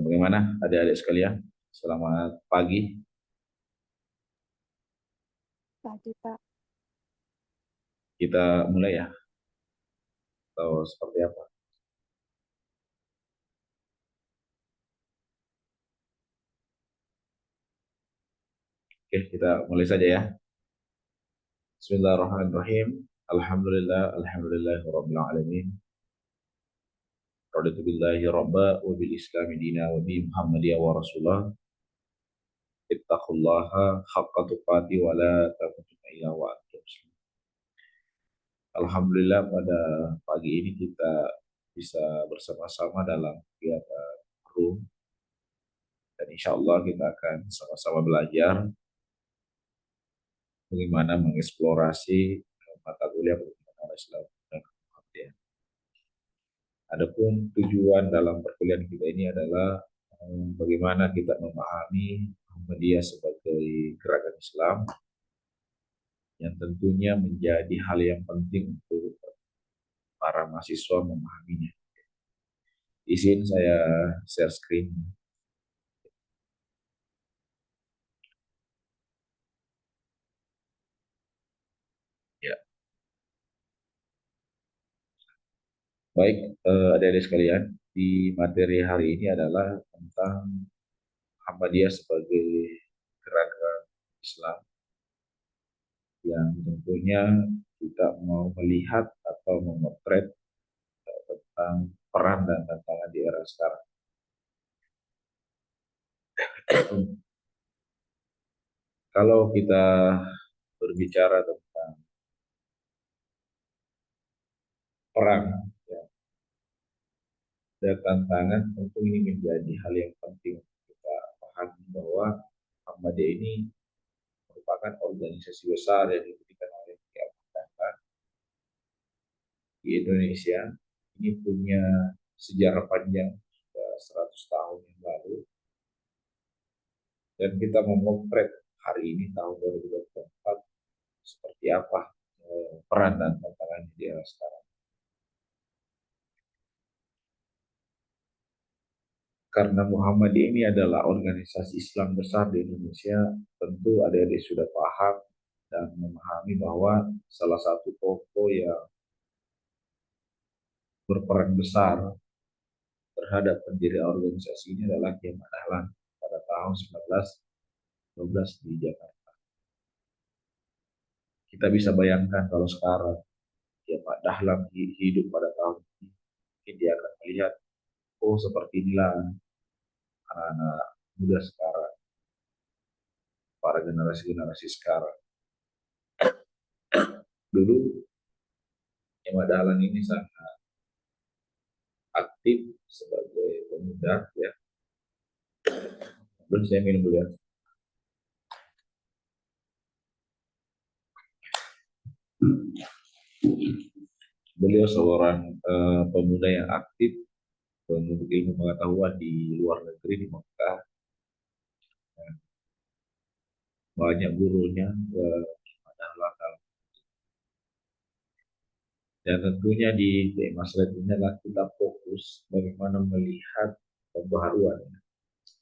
Bagaimana adik-adik sekalian? Selamat pagi. Pagi, Pak. Kita mulai ya, atau seperti apa? Oke, kita mulai saja ya. Bismillahirrahmanirrahim. Alhamdulillah, alhamdulillahirabbil alamin. Raditu billahi rabba wa bil islami dina wa bi Muhammadiyya wa rasulah. Ittaqullaha haqqa tuqati wa la tamutunna illa wa antum muslimun. Alhamdulillah pada pagi ini kita bisa bersama-sama dalam kegiatan room dan insya Allah kita akan sama-sama belajar bagaimana mengeksplorasi mata kuliah pendidikan Islam dan kemudian. Adapun tujuan dalam perkuliahan kita ini adalah bagaimana kita memahami Muhammadiyah sebagai gerakan Islam yang tentunya menjadi hal yang penting untuk para mahasiswa memahaminya. Izin saya share screen. Ya, baik adik-adik sekalian, di materi hari ini adalah tentang Muhammadiyah sebagai gerakan Islam yang tentunya kita mau melihat atau memotret tentang peran dan tantangan di era sekarang. Kalau kita berbicara tentang perang ya, dan tantangan, tentu ini menjadi hal yang penting untuk kita pahami bahwa Muhammadiyah ini merupakan organisasi besar yang didirikan oleh Muhammad di Indonesia. Ini punya sejarah panjang 100 tahun yang lalu, dan kita memotret hari ini tahun 2024 seperti apa peran dan tantangan di era sekarang. Karena Muhammadiyah ini adalah organisasi Islam besar di Indonesia, tentu adik-adik sudah paham dan memahami bahwa salah satu tokoh yang berperan besar terhadap pendirian organisasi ini adalah Kiai Ahmad Dahlan pada tahun 1912 di Jakarta. Kita bisa bayangkan kalau sekarang Kiai Ahmad Dahlan hidup pada tahun ini, mungkin dia akan melihat, oh seperti inilah anak-anak muda sekarang, para generasi-generasi sekarang. Dulu Ahmad Dahlan ini sangat aktif sebagai pemuda ya. Belum saya minum dulu ya. Beliau seorang pemuda yang aktif, penuntut ilmu pengetahuan di luar negeri, di Mekah. Banyak gurunya adalah, dan tentunya di tema slide ini adalah kita fokus bagaimana melihat pembaharuan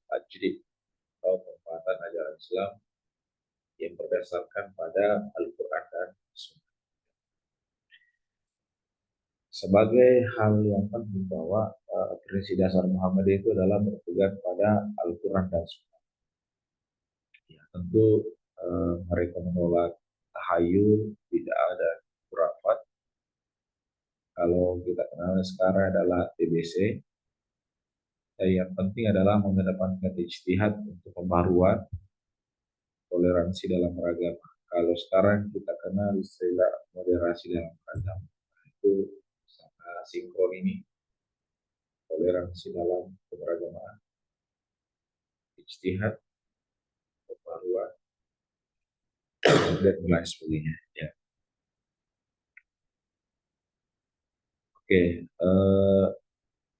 tajdid atau penguatan ajaran Islam yang berdasarkan pada Al-Quran dan Sunnah. Sebagai hal yang penting bahwa prinsip dasar Muhammadiyah itu adalah berpegang pada Al-Quran dan Sunnah. Ya, tentu mereka menolak tahayul, tidak ada khurafat. Kalau kita kenal sekarang adalah TBC. Yang penting adalah mengedepankan ijtihad untuk pembaruan, toleransi dalam beragama. Kalau sekarang kita kenal istilah moderasi dalam beragama, itu sangat sinkron ini, toleransi dalam keberagaman, ijtihad, pembaruan, dan lain sebagainya. Ya. Oke,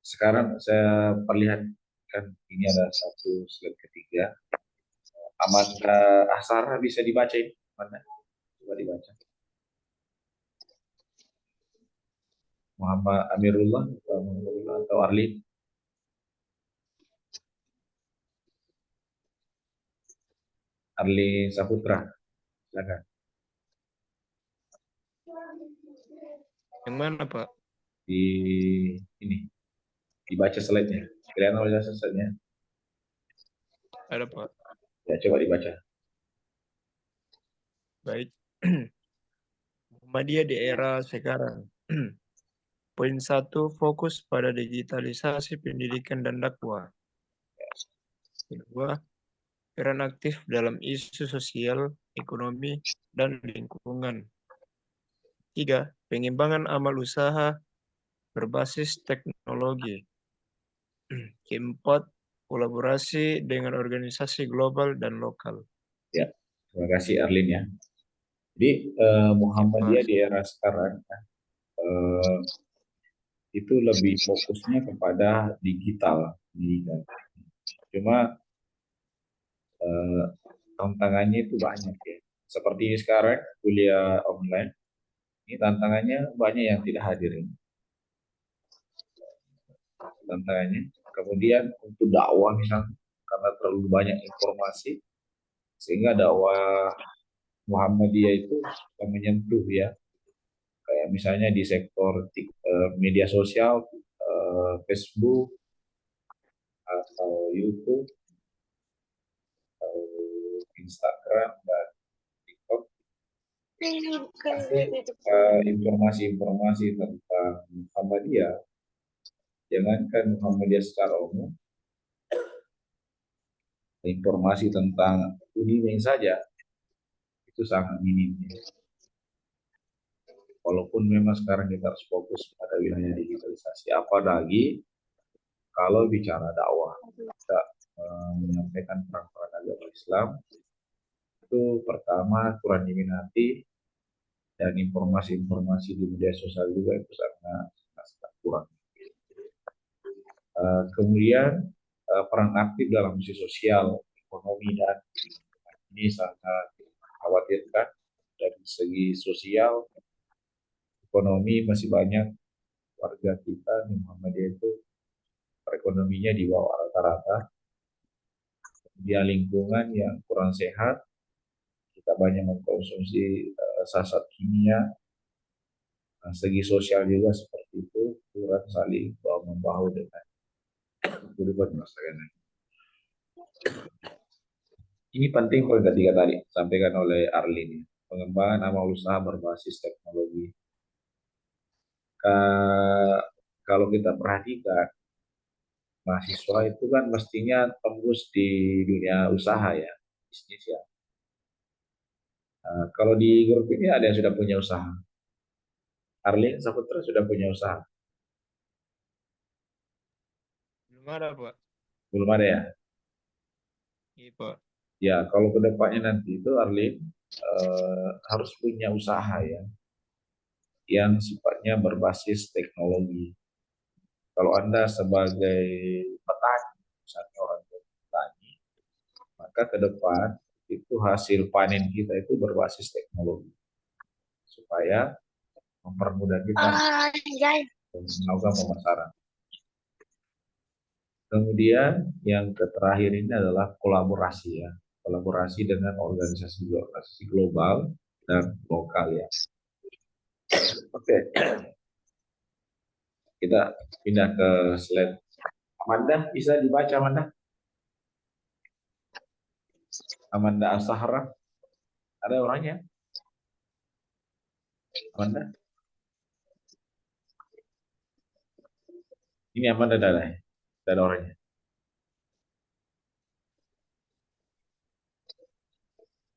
sekarang saya perlihatkan ini ada satu slide ketiga. Amanda Asara bisa dibaca ini? Mana? Coba dibaca. Muhammad Amirullah atau Arlin. Arlin Saputra, silakan. Yang mana, Pak? Di ini, dibaca slide-nya. Kelihatan oleh slide-nya? Ada, Pak. Ya, coba dibaca. Baik. Muhammadiyah di era sekarang. Poin 1, fokus pada digitalisasi pendidikan dan dakwah. Kedua, peran aktif dalam isu sosial, ekonomi, dan lingkungan. 3, pengembangan amal usaha berbasis teknologi. Keempat, kolaborasi dengan organisasi global dan lokal. Ya, terima kasih Arlin ya. Jadi Muhammadiyah di era sekarang itu lebih fokusnya kepada digital pendidikan. Cuma tantangannya itu banyak ya. Seperti ini sekarang kuliah online, ini tantangannya banyak yang tidak hadir ini. Tantangannya. Kemudian untuk dakwah misalnya, karena terlalu banyak informasi, sehingga dakwah Muhammadiyah itu suka menyentuh ya. Kayak misalnya di sektor media sosial, Facebook, atau YouTube, atau Instagram, dan TikTok. Pasti informasi-informasi tentang Muhammadiyah, jangankan Muhammadiyah secara umum, informasi tentang dunia saja itu sangat minim. Walaupun memang sekarang kita harus fokus pada wilayah digitalisasi, apalagi kalau bicara dakwah, kita menyampaikan peran-peran agama Islam, itu pertama kurang diminati, dan informasi-informasi di media sosial juga itu sangat kurang. Kemudian peran aktif dalam isu sosial, ekonomi, dan ini sangat khawatirkan dari segi sosial, ekonomi masih banyak warga kita di Muhammadiyah itu perekonominya di bawah rata-rata. Dia lingkungan yang kurang sehat, kita banyak mengkonsumsi zat kimia. Segi sosial juga seperti itu, kurang saling bahu-membahu dengan kehidupan masyarakat. Ini penting poin ketiga tadi sampaikan oleh Arlin, pengembangan amal usaha berbasis teknologi. Kalau kita perhatikan, mahasiswa itu kan mestinya tembus di dunia usaha ya, bisnis ya. Kalau di grup ini ada yang sudah punya usaha. Arlin Saputra sudah punya usaha? Belum ada, Pak. Belum ada ya? Iya, Pak. Ya, kalau kedepannya nanti itu Arlin harus punya usaha ya, yang sifatnya berbasis teknologi. Kalau Anda sebagai petani, misalnya orang petani, maka ke depan itu hasil panen kita itu berbasis teknologi, supaya mempermudah kita melakukan pemasaran. Kemudian yang terakhir ini adalah kolaborasi ya, kolaborasi dengan organisasi global dan lokal ya. Oke, kita pindah ke slide. Amanda, bisa dibaca Amanda? Amanda Al-Sahra, ada orangnya? Amanda? Ini Amanda ada orangnya.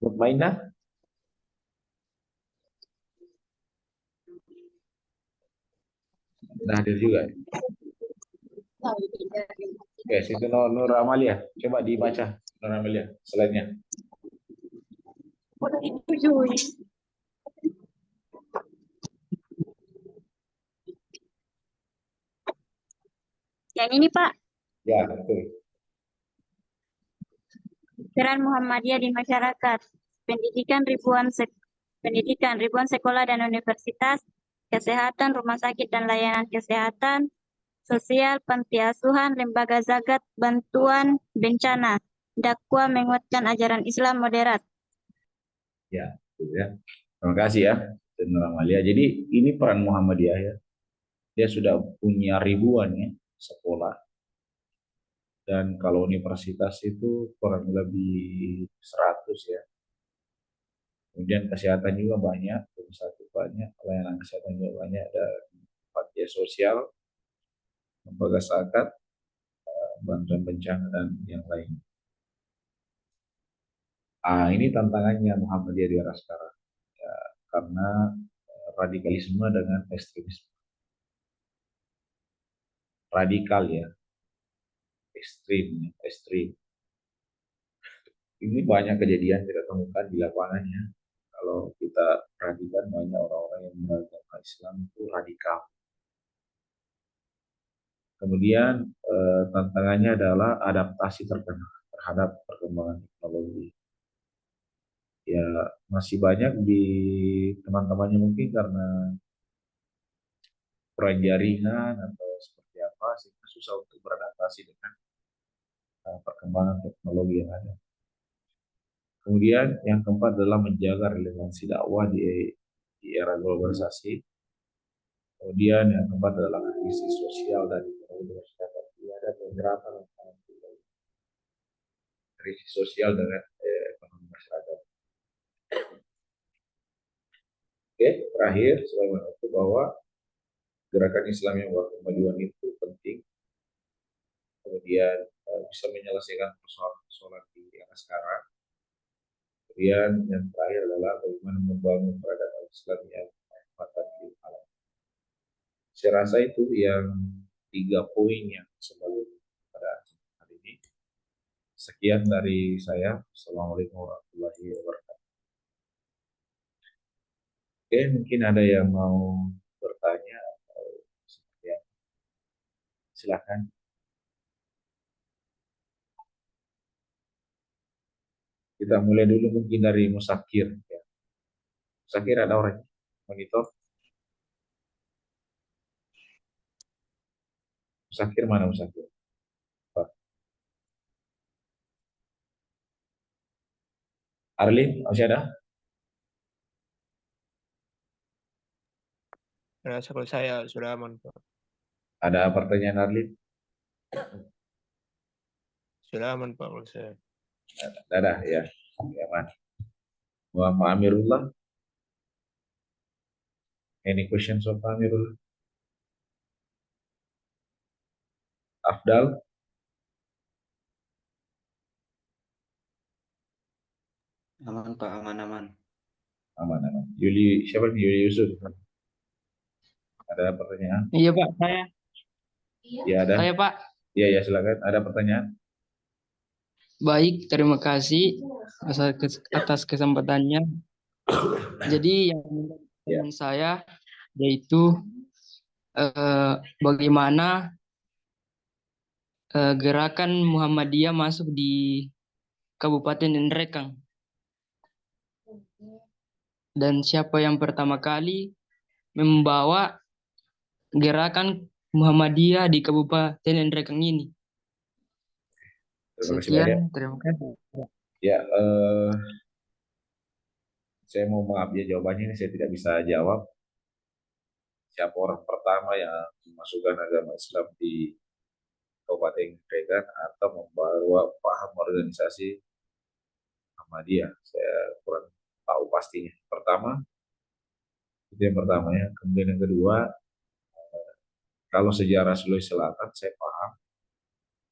Mutmainah? Nah, hadir juga. Oke, situ Nur Amalia. Coba dibaca Nur Amalia slide-nya. Yang ini, Pak. Ya, betul. Peran Muhammadiyah di masyarakat. Pendidikan ribuan sekolah dan universitas, kesehatan, rumah sakit dan layanan kesehatan, sosial, panti asuhan, lembaga zakat, bantuan bencana. dakwah menguatkan ajaran Islam moderat. Ya, gitu ya. Terima kasih ya, Saudara Amalia. Jadi ini peran Muhammadiyah ya. Dia sudah punya ribuan ya sekolah, dan kalau universitas itu kurang lebih 100 ya. Kemudian kesehatan juga banyak, satu banyak, layanan kesehatan juga banyak, ada bakti sosial, lembaga zakat, bantuan bencana dan yang lain. Ini tantangannya Muhammadiyah di era sekarang ya, karena radikalisme dengan ekstremisme. Radikal ya, ekstrim. Ini banyak kejadian kita temukan di lapangannya. Kalau kita perhatikan banyak orang-orang yang beragama Islam itu radikal. Kemudian tantangannya adalah adaptasi terhadap perkembangan teknologi. Ya masih banyak di teman-temannya mungkin karena kurang jaringan atau seperti apa sehingga susah untuk beradaptasi dengan perkembangan teknologi yang ada. Kemudian yang keempat adalah menjaga relevansi dakwah di era globalisasi. Kemudian yang keempat adalah krisis sosial dan ekonomi masyarakat. Ada beberapa krisis sosial dengan ekonomi masyarakat. Oke, terakhir sebagaimana itu bahwa gerakan Islam yang berkemajuan itu penting. Kemudian bisa menyelesaikan persoalan di era sekarang. Kemudian yang terakhir adalah bagaimana membangun peradaban Islam yang bermanfaat di alam. Saya rasa itu yang 3 poin yang sebelum pada hari ini. Sekian dari saya. Assalamualaikum warahmatullahi wabarakatuh. Oke, mungkin ada yang mau bertanya atau seperti apa? Silakan. Kita mulai dulu mungkin dari Musakir. Ya. Musakir ada orang monitor. Musakir mana Musakir? Pak. Arlin, masih ada? Rasa kalau saya sudah aman, Pak. Ada pertanyaan Arlin? Sudah aman, Pak, kalau saya. Ada ya. Aman. Muhammad Amirullah. Any questions of Amirullah? Afdal? Aman Pak, aman-aman. Aman. Yuli, siapa nih? Yuli Yusuf. Ada pertanyaan? Iya Pak, saya. Ya ada. Saya Pak. Ya silakan. Ada pertanyaan? Baik, terima kasih atas kesempatannya. Jadi yang pertanyaan saya yaitu bagaimana gerakan Muhammadiyah masuk di Kabupaten Nrekang, dan siapa yang pertama kali membawa gerakan Muhammadiyah di Kabupaten Nrekang ini? Terima kasih banyak. Sekian, terima kasih. Ya, saya mau maaf ya jawabannya ini saya tidak bisa jawab. Siapa orang pertama yang memasukkan agama Islam di Kabupaten Nrekang atau membawa paham organisasi Ahmadiyah? Saya kurang tahu pastinya. Itu yang pertama ya. Kemudian yang kedua, kalau sejarah Sulawesi Selatan saya paham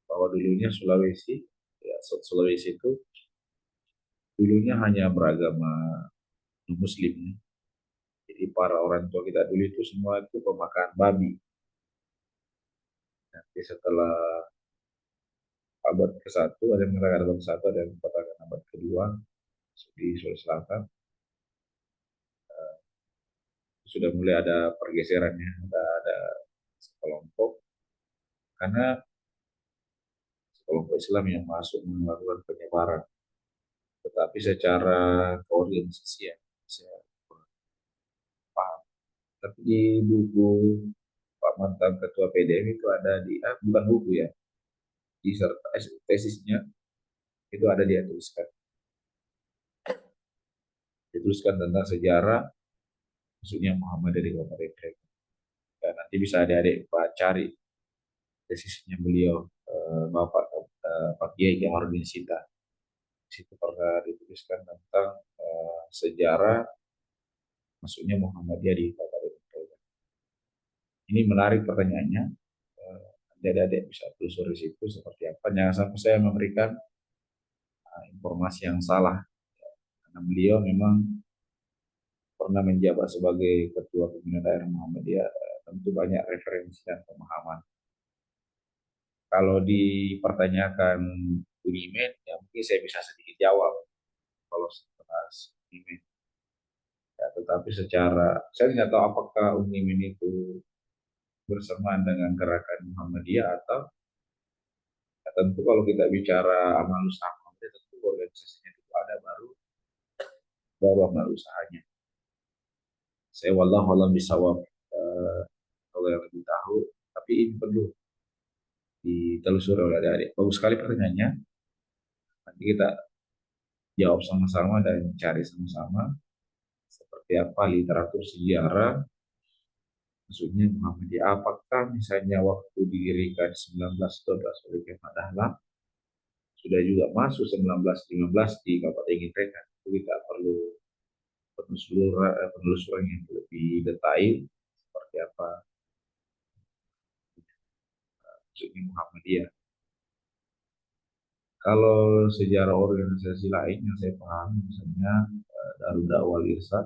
bahwa dulunya Sulawesi itu dulunya hanya beragama Muslim. Jadi para orang tua kita dulu itu semua itu pemakan babi. Nanti setelah abad ke-1, ada yang mengatakan abad ke-1, ada yang mengatakan abad kedua di Sulawesi Selatan sudah mulai ada pergeserannya, ada sekelompok karena sekelompok Islam yang masuk melakukan penyebaran, tetapi secara koordinasi ya saya paham. Tapi di buku Pak mantan ketua PDM itu ada di bukan buku ya, disertasi tesisnya Itu ada dia tuliskan. Dituliskan tentang sejarah maksudnya Muhammadiyah di Kabupaten Kretek. Dan nanti bisa adik-adik cari tesisnya beliau, Bapak Pak Kiai Kamarudin Sita. Di situ pernah dituliskan tentang sejarah maksudnya Muhammadiyah di Kabupaten Kretek. Ini menarik pertanyaannya. Adik-adik bisa telusuri situ seperti apa. Jangan sampai saya memberikan informasi yang salah. Karena beliau memang pernah menjabat sebagai Ketua Pimpinan Daerah Muhammadiyah, tentu banyak referensi dan pemahaman. Kalau dipertanyakan Unimed, ya mungkin saya bisa sedikit jawab kalau setelah Unimed. Ya, tetapi saya tidak tahu apakah Unimed itu bersamaan dengan gerakan Muhammadiyah atau ya, tentu kalau kita bicara amal usaha Muhammadiyah, tentu organisasinya itu ada baru amal usahanya. Saya wallahu alam bisawab, kalau yang lebih tahu, tapi ini perlu ditelusuri oleh adik-adik. Bagus sekali pertanyaannya. Nanti kita jawab sama-sama dan cari sama-sama seperti apa literatur sejarah maksudnya Muhammadiyah. Apakah misalnya waktu didirikan 1912 oleh Kiai Ahmad Dahlan sudah juga masuk 1915 di Kabupaten Kretek. Kita perlu penelusuran yang lebih detail seperti apa maksudnya Muhammadiyah. Kalau sejarah organisasi lain yang saya pahami, misalnya Darul Dakwah Irsyad,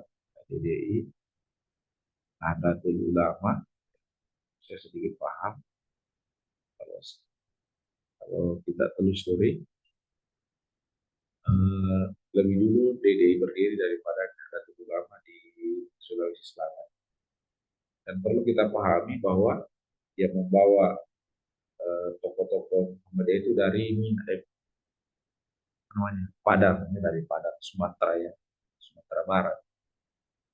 DDI, Nahdlatul Ulama, saya sedikit paham. Kalau kita telusuri, lebih dulu DDI berdiri daripada Nahdlatul Ulama di Sulawesi Selatan. Dan perlu kita pahami bahwa yang membawa tokoh-tokoh Muhammadiyah itu dari Padang, dari Padang, Sumatera ya, Sumatera Barat.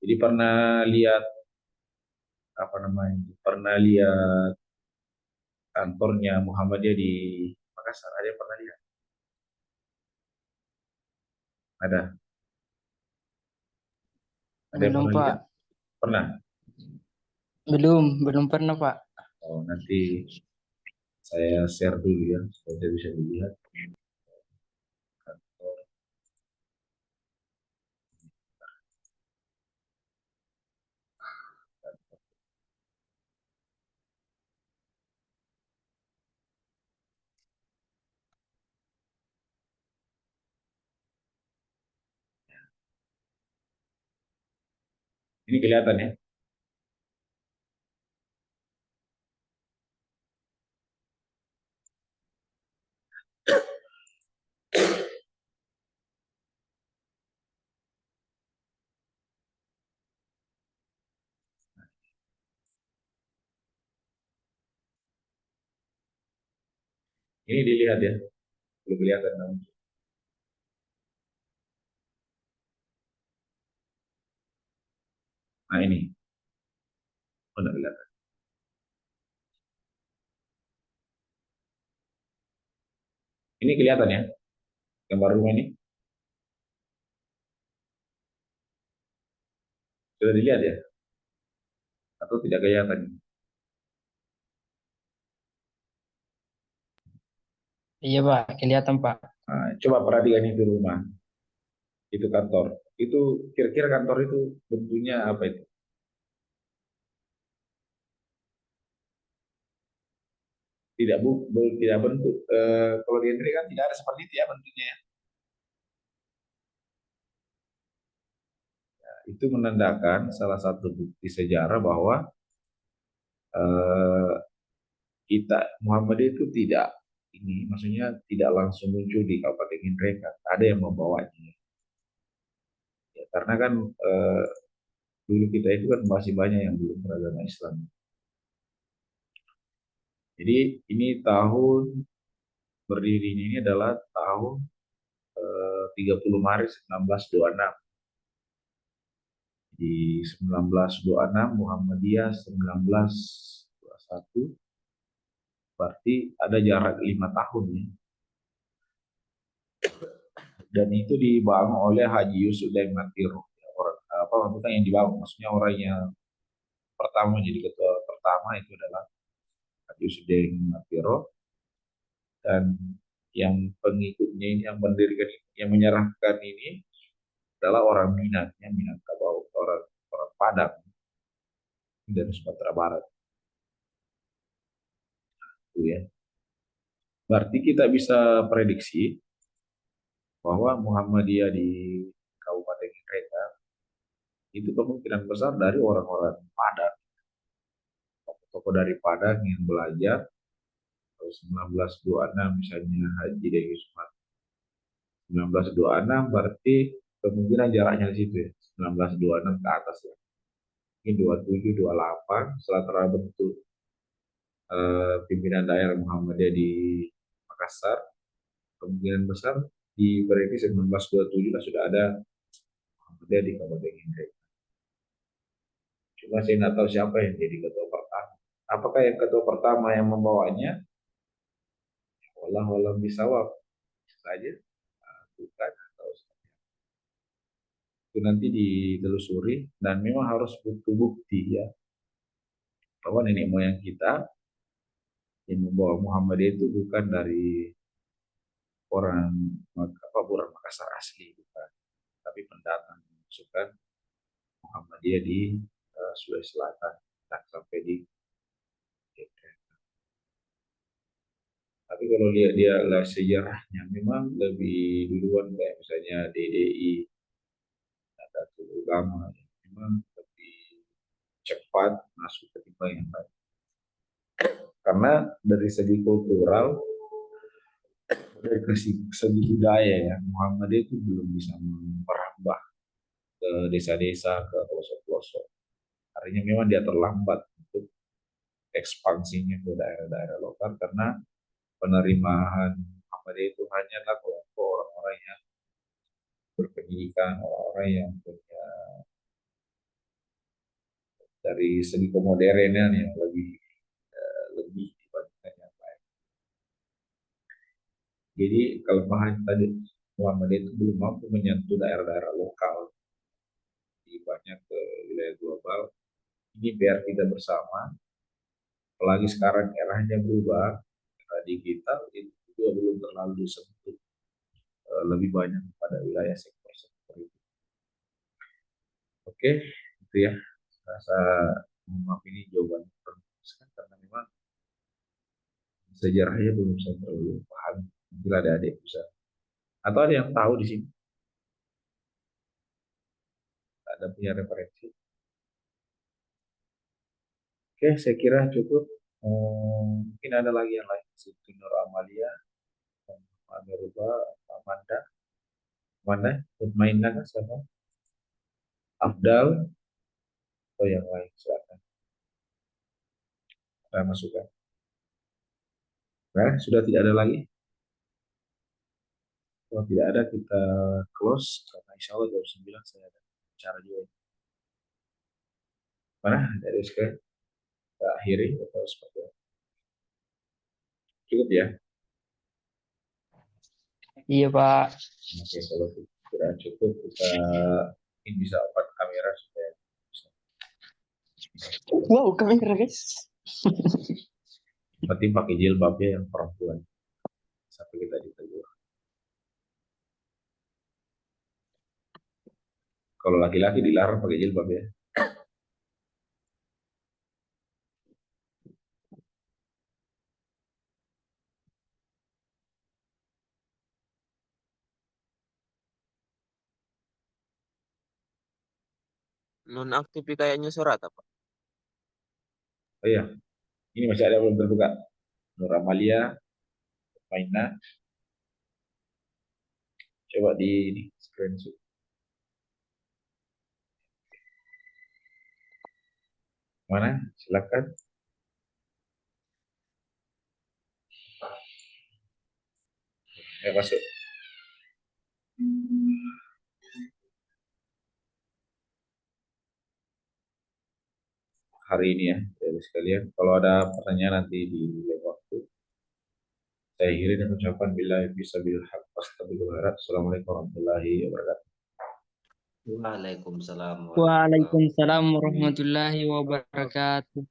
Jadi pernah lihat kantornya Muhammadiyah di Makassar, ada yang pernah lihat? Ada yang Belum, pernah Pak. lihat? Pernah? Belum pernah, Pak. Oh, nanti saya share dulu ya, supaya saya bisa dilihat kantor. Ini kelihatan ya? Ini dilihat ya, belum kelihatan namun. Nah ini, udah kelihatan. Ini kelihatan ya, gambar rumah ini sudah dilihat ya, atau tidak kelihatan? Iya, Pak. Kelihatan, Pak. Nah, coba perhatikan itu rumah, itu kantor. Itu kira-kira kantor itu bentuknya apa itu? Tidak bentuk. Kalau di Hendrik kan tidak ada seperti itu ya bentuknya ya. Itu menandakan salah satu bukti sejarah bahwa eh, kita Muhammadiyah itu tidak ini, maksudnya tidak langsung muncul di Kabupaten Ningrat. Ada yang membawanya. Ya, karena kan dulu kita itu kan masih banyak yang belum beragama Islam. Jadi ini tahun berdirinya ini adalah tahun 30 Maret 1926. Di 1926 Muhammadiyah 1921, berarti ada jarak 5 tahun ya. Dan itu dibangun oleh Haji Yusuf dan Matiro. Orang apa maksudnya yang dibangun? Maksudnya orang yang pertama jadi ketua pertama itu adalah Haji Yusuf dan Matiro, dan yang pengikutnya ini yang mendirikan ini, yang menyerahkan ini adalah orang Minangkabau, orang orang Padang dari Sumatera Barat itu ya. Berarti kita bisa prediksi bahwa Muhammadiyah di Kabupaten Ningrat itu kemungkinan besar dari orang-orang Padang, tokoh dari Padang yang belajar. Tahun 1926 misalnya Haji Dewi Sumarno 1926, berarti kemungkinan jaraknya di situ ya, 1926 ke atas ya. Ini 27, 28 setelah terbentuk pimpinan daerah Muhammadiyah di Makassar, kemungkinan besar di prediksi 1927 lah sudah ada Muhammadiyah di Kabupaten Ningrat. Cuma saya nggak tahu siapa yang jadi ketua pertama. Apakah yang ketua pertama yang membawanya? Wallahu a'lam bishawab saja, bukan, atau itu nanti ditelusuri, dan memang harus bukti ya bahwa nenek moyang kita yang membawa Muhammadiyah itu bukan dari orang orang Makassar asli, bukan, tapi pendatang yang masukkan Muhammadiyah di Sulawesi Selatan dan sampai di Aceh. Tapi kalau lihat dia lah sejarahnya memang lebih duluan kayak misalnya DDI, Nahdlatul Ulama, memang lebih cepat masuk ke timbang yang lain. Karena dari segi kultural, dari segi budaya ya, Muhammadiyah itu belum bisa merambah ke desa-desa, ke pelosok-pelosok. Artinya memang dia terlambat untuk ekspansinya ke daerah-daerah lokal karena penerimaan Muhammadiyah itu hanyalah kelompok orang-orang yang berpendidikan, orang-orang yang punya dari segi kemodernan yang lebih dibandingkan yang lain. Jadi kelemahan tadi Muhammadiyah itu belum mampu menyentuh daerah-daerah lokal di banyak ke wilayah global. Ini PR kita bersama. Apalagi sekarang eranya berubah, era digital itu juga belum terlalu disentuh lebih banyak pada wilayah sektor-sektor itu. Oke, itu ya. Rasa maaf ini jawaban karena memang sejarahnya belum saya terlalu paham. Bila ada adik bisa, atau ada yang tahu di sini, ada punya referensi. Oke, saya kira cukup. Mungkin ada lagi yang lain. Siti Nur Amalia, Amirullah, Amanda, mana? Mutmainah kan siapa? Afdal, atau yang lain, silakan. Saya masukkan. Nah, sudah tidak ada lagi. Kalau tidak ada, kita close. Karena insya Allah jam 9 saya ada bicara juga. Mana? Dari sekarang kita akhiri atau seperti apa? Cukup ya? Iya, Pak. Oke, kalau kira cukup, kita ini bisa open kamera supaya bisa. Wow, kamera, guys. Penting pakai jilbabnya yang perempuan. Sampai kita ditegur. Kalau laki-laki dilarang pakai jilbab ya. Nonaktif kayaknya surat apa? Oh iya, ini masih ada belum terbuka. Nur Amalia, Maina, coba di screenshot. Mana? Silakan. Masuk. Hari ini ya, dari sekalian. Kalau ada pertanyaan nanti di lain waktu, Saya akhiri dengan ucapan billahi fisabilil haq astagfirullah. Assalamualaikum warahmatullahi wabarakatuh. Waalaikumsalam warahmatullahi wabarakatuh. Waalaikumsalam warahmatullahi wabarakatuh.